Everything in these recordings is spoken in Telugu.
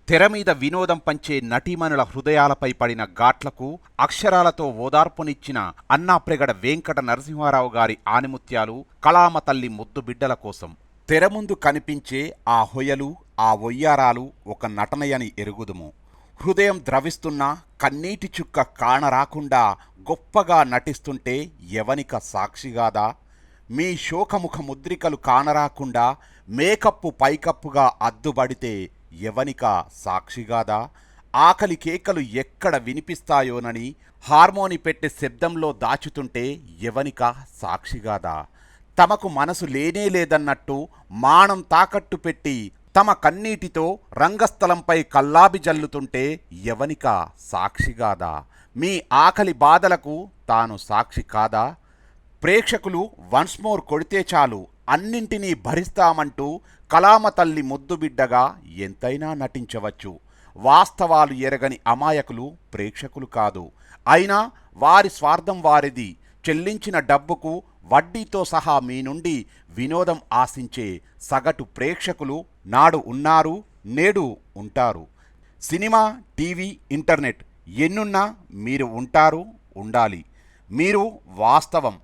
తెర మీద వినోదం పంచే నటీమణుల హృదయాలపై పడిన ఘాట్లకు అక్షరాలతో ఓదార్పునిచ్చిన అన్నాప్రెగడ వెంకట నరసింహారావు గారి ఆణిముత్యాలు కళామ తల్లి ముద్దు బిడ్డల కోసం. తెర ముందు కనిపించే ఆ హొయలు, ఆ ఒయ్యారాలు ఒక నటనయని ఎరుగుదుము. హృదయం ద్రవిస్తున్నా కన్నీటి చుక్క కానరాకుండా గొప్పగా నటిస్తుంటే ఎవనిక సాక్షిగాదా? మీ శోకముఖ ముద్రికలు కానరాకుండా మేకప్పు పైకప్పుగా అద్దుబడితే ఎవనిక సాక్షిగాదా? ఆకలి కేకలు ఎక్కడ వినిపిస్తాయోనని హార్మోని పెట్టే శబ్దంలో దాచుతుంటే ఎవనిక సాక్షిగాదా? తమకు మనసు లేనేలేదన్నట్టు మానం తాకట్టు పెట్టి తమ కన్నీటితో రంగస్థలంపై కల్లాబి జల్లుతుంటే ఎవనిక సాక్షిగాదా? మీ ఆకలి బాధలకు తాను సాక్షి కాదా? ప్రేక్షకులు వన్స్ మోర్ కొడితే చాలు అన్నింటినీ భరిస్తామంటూ కళామ తల్లి ముద్దుబిడ్డగా ఎంతైనా నటించవచ్చు. వాస్తవాలు ఎరగని అమాయకులు ప్రేక్షకులు కాదు. అయినా వారి స్వార్థం వారిది. చెల్లించిన డబ్బుకు వడ్డీతో సహా మీ నుండి వినోదం ఆశించే సగటు ప్రేక్షకులు నాడు ఉన్నారు, నేడు ఉంటారు. సినిమా, టీవీ, ఇంటర్నెట్ ఎన్నున్నా మీరు ఉంటారు, ఉండాలి. మీరు వాస్తవం.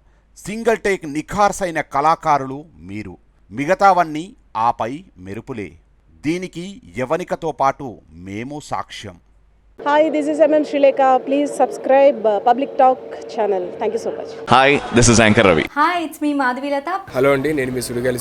సింగిల్ టేక్ నిఖార్సైన కళాకారులు మీరు. మిగతావన్నీ ఆపై మెరుపులే. దీనికి యవనికతో పాటు మేము సాక్ష్యం. Hi, this is MM Srilekha. Please subscribe Public Talk channel. Thank you so much. Hi, this is Anchor Ravi. Hi, it's me Madhvi Lata. Hello అండి, నేను మీ సుడిగాలి